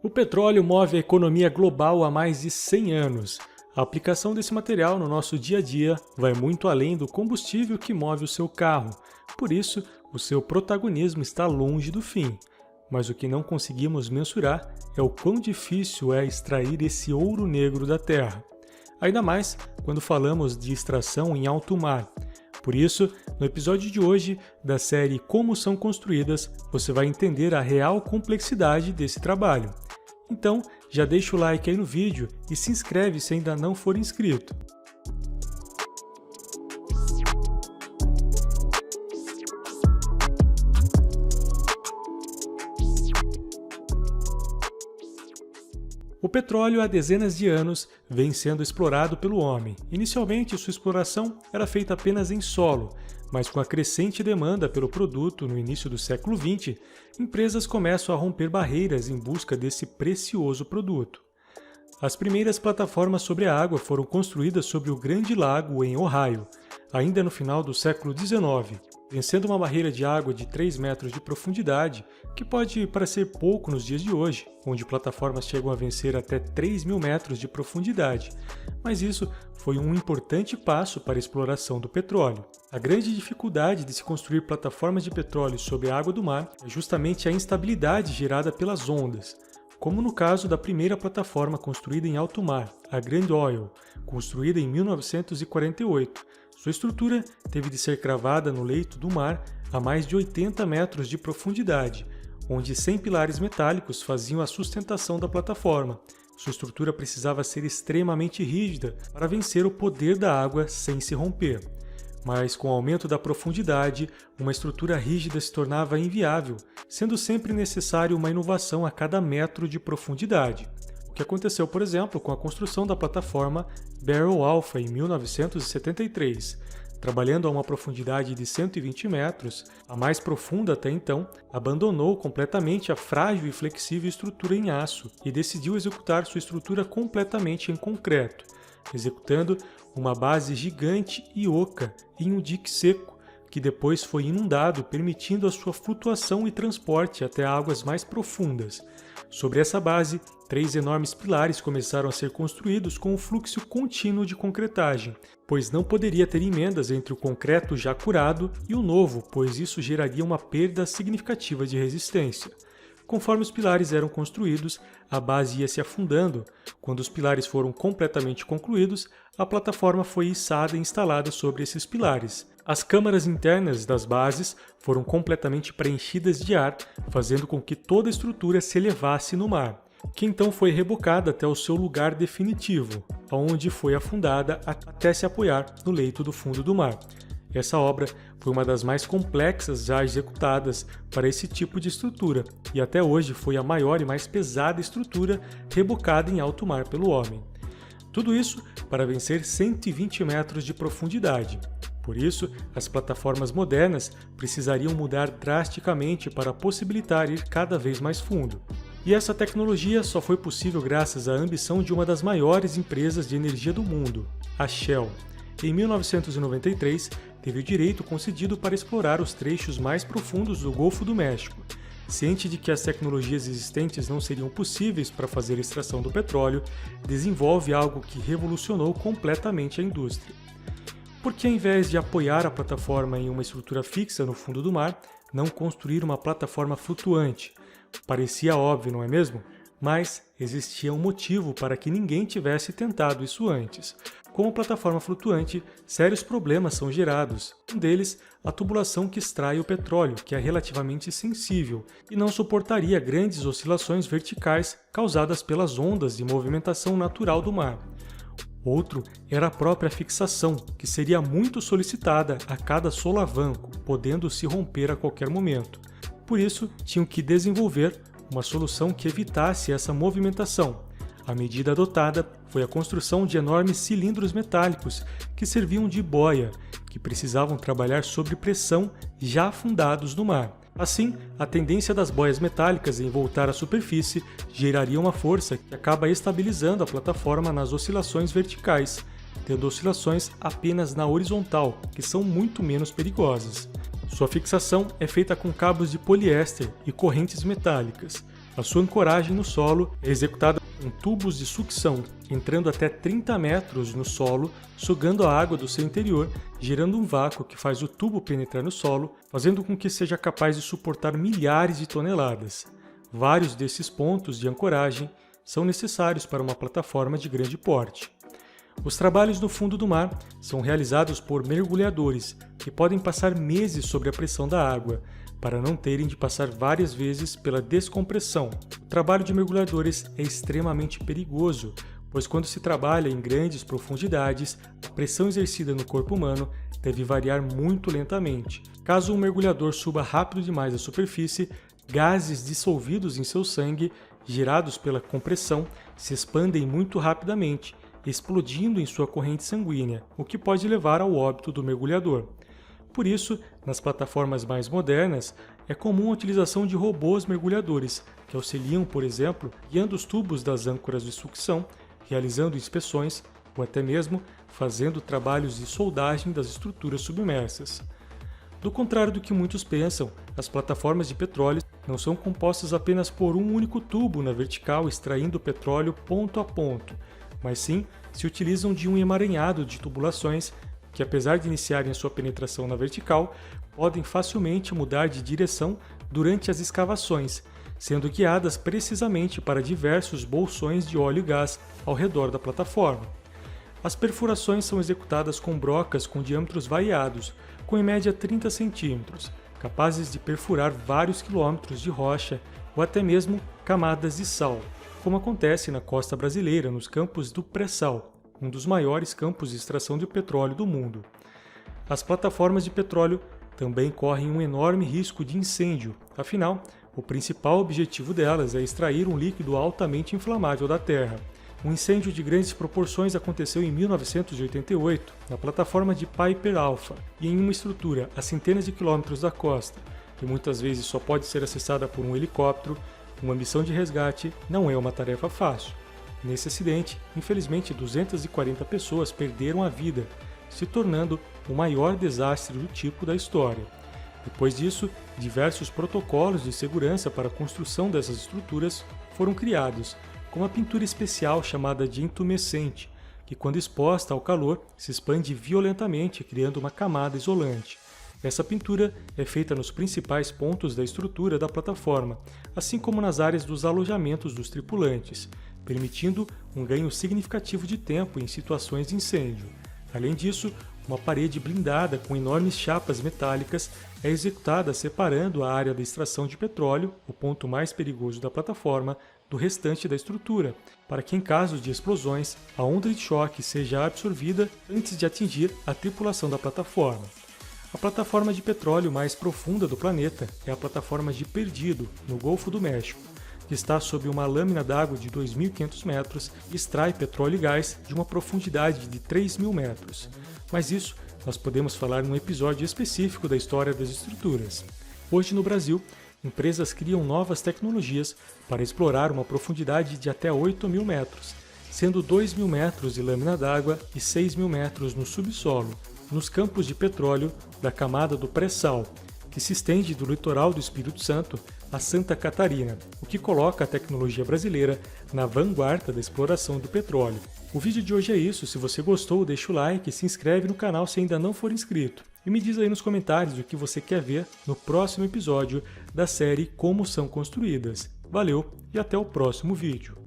O petróleo move a economia global há mais de 100 anos. A aplicação desse material no nosso dia a dia vai muito além do combustível que move o seu carro. Por isso, o seu protagonismo está longe do fim. Mas o que não conseguimos mensurar é o quão difícil é extrair esse ouro negro da terra. Ainda mais quando falamos de extração em alto mar. Por isso, no episódio de hoje da série Como São Construídas, você vai entender a real complexidade desse trabalho. Então, já deixa o like aí no vídeo e se inscreve se ainda não for inscrito. O petróleo há dezenas de anos vem sendo explorado pelo homem. Inicialmente, sua exploração era feita apenas em solo, mas com a crescente demanda pelo produto no início do século XX, empresas começam a romper barreiras em busca desse precioso produto. As primeiras plataformas sobre a água foram construídas sobre o Grande Lago, em Ohio, ainda no final do século XIX, vencendo uma barreira de água de 3 metros de profundidade, que pode parecer pouco nos dias de hoje, onde plataformas chegam a vencer até 3.000 metros de profundidade, mas isso foi um importante passo para a exploração do petróleo. A grande dificuldade de se construir plataformas de petróleo sob a água do mar é justamente a instabilidade gerada pelas ondas, como no caso da primeira plataforma construída em alto mar, a Grand Oil, construída em 1948. Sua estrutura teve de ser cravada no leito do mar a mais de 80 metros de profundidade, onde 100 pilares metálicos faziam a sustentação da plataforma. Sua estrutura precisava ser extremamente rígida para vencer o poder da água sem se romper. Mas com o aumento da profundidade, uma estrutura rígida se tornava inviável, sendo sempre necessário uma inovação a cada metro de profundidade. O que aconteceu, por exemplo, com a construção da plataforma Barrow Alpha em 1973. Trabalhando a uma profundidade de 120 metros, a mais profunda até então, abandonou completamente a frágil e flexível estrutura em aço e decidiu executar sua estrutura completamente em concreto, executando uma base gigante e oca em um dique seco, que depois foi inundado, permitindo a sua flutuação e transporte até águas mais profundas. Sobre essa base, 3 enormes pilares começaram a ser construídos com um fluxo contínuo de concretagem, pois não poderia ter emendas entre o concreto já curado e o novo, pois isso geraria uma perda significativa de resistência. Conforme os pilares eram construídos, a base ia se afundando. Quando os pilares foram completamente concluídos, a plataforma foi içada e instalada sobre esses pilares. As câmaras internas das bases foram completamente preenchidas de ar, fazendo com que toda a estrutura se elevasse no mar, que então foi rebocada até o seu lugar definitivo, onde foi afundada até se apoiar no leito do fundo do mar. Essa obra foi uma das mais complexas já executadas para esse tipo de estrutura e até hoje foi a maior e mais pesada estrutura rebocada em alto mar pelo homem. Tudo isso para vencer 120 metros de profundidade. Por isso, as plataformas modernas precisariam mudar drasticamente para possibilitar ir cada vez mais fundo. E essa tecnologia só foi possível graças à ambição de uma das maiores empresas de energia do mundo, a Shell. Em 1993, teve o direito concedido para explorar os trechos mais profundos do Golfo do México. Ciente de que as tecnologias existentes não seriam possíveis para fazer a extração do petróleo, desenvolve algo que revolucionou completamente a indústria. Porque ao invés de apoiar a plataforma em uma estrutura fixa no fundo do mar, não construir uma plataforma flutuante? Parecia óbvio, não é mesmo? Mas existia um motivo para que ninguém tivesse tentado isso antes. Com a plataforma flutuante, sérios problemas são gerados. Um deles, a tubulação que extrai o petróleo, que é relativamente sensível e não suportaria grandes oscilações verticais causadas pelas ondas de movimentação natural do mar. Outro era a própria fixação, que seria muito solicitada a cada solavanco, podendo se romper a qualquer momento. Por isso, tinham que desenvolver uma solução que evitasse essa movimentação. A medida adotada foi a construção de enormes cilindros metálicos que serviam de boia, que precisavam trabalhar sob pressão já afundados no mar. Assim, a tendência das boias metálicas em voltar à superfície geraria uma força que acaba estabilizando a plataforma nas oscilações verticais, tendo oscilações apenas na horizontal, que são muito menos perigosas. Sua fixação é feita com cabos de poliéster e correntes metálicas. A sua ancoragem no solo é executada com tubos de sucção, entrando até 30 metros no solo, sugando a água do seu interior, gerando um vácuo que faz o tubo penetrar no solo, fazendo com que seja capaz de suportar milhares de toneladas. Vários desses pontos de ancoragem são necessários para uma plataforma de grande porte. Os trabalhos no fundo do mar são realizados por mergulhadores, que podem passar meses sob a pressão da água, para não terem de passar várias vezes pela descompressão. O trabalho de mergulhadores é extremamente perigoso, pois quando se trabalha em grandes profundidades, a pressão exercida no corpo humano deve variar muito lentamente. Caso um mergulhador suba rápido demais à superfície, gases dissolvidos em seu sangue, gerados pela compressão, se expandem muito rapidamente, explodindo em sua corrente sanguínea, o que pode levar ao óbito do mergulhador. Por isso, nas plataformas mais modernas, é comum a utilização de robôs mergulhadores, que auxiliam, por exemplo, guiando os tubos das âncoras de sucção, realizando inspeções ou até mesmo fazendo trabalhos de soldagem das estruturas submersas. Do contrário do que muitos pensam, as plataformas de petróleo não são compostas apenas por um único tubo na vertical extraindo o petróleo ponto a ponto, mas sim se utilizam de um emaranhado de tubulações que, apesar de iniciarem a sua penetração na vertical, podem facilmente mudar de direção durante as escavações, sendo guiadas precisamente para diversos bolsões de óleo e gás ao redor da plataforma. As perfurações são executadas com brocas com diâmetros variados, com em média 30 centímetros, capazes de perfurar vários quilômetros de rocha ou até mesmo camadas de sal, como acontece na costa brasileira, nos campos do pré-sal, um dos maiores campos de extração de petróleo do mundo. As plataformas de petróleo também correm um enorme risco de incêndio, afinal, o principal objetivo delas é extrair um líquido altamente inflamável da terra. Um incêndio de grandes proporções aconteceu em 1988, na plataforma de Piper Alpha, e em uma estrutura a centenas de quilômetros da costa, que muitas vezes só pode ser acessada por um helicóptero. Uma missão de resgate não é uma tarefa fácil. Nesse acidente, infelizmente 240 pessoas perderam a vida, se tornando o maior desastre do tipo da história. Depois disso, diversos protocolos de segurança para a construção dessas estruturas foram criados, com uma pintura especial chamada de intumescente, que quando exposta ao calor se expande violentamente, criando uma camada isolante. Essa pintura é feita nos principais pontos da estrutura da plataforma, assim como nas áreas dos alojamentos dos tripulantes, permitindo um ganho significativo de tempo em situações de incêndio. Além disso, uma parede blindada com enormes chapas metálicas é executada separando a área da extração de petróleo, o ponto mais perigoso da plataforma, do restante da estrutura, para que em casos de explosões, a onda de choque seja absorvida antes de atingir a tripulação da plataforma. A plataforma de petróleo mais profunda do planeta é a plataforma de Perdido, no Golfo do México, que está sob uma lâmina d'água de 2.500 metros e extrai petróleo e gás de uma profundidade de 3.000 metros. Mas isso nós podemos falar num episódio específico da história das estruturas. Hoje no Brasil, empresas criam novas tecnologias para explorar uma profundidade de até 8.000 metros, sendo 2.000 metros de lâmina d'água e 6.000 metros no subsolo, nos campos de petróleo da camada do pré-sal, que se estende do litoral do Espírito Santo a Santa Catarina, o que coloca a tecnologia brasileira na vanguarda da exploração do petróleo. O vídeo de hoje é isso. Se você gostou, deixa o like e se inscreve no canal se ainda não for inscrito. E me diz aí nos comentários o que você quer ver no próximo episódio da série Como São Construídas. Valeu e até o próximo vídeo.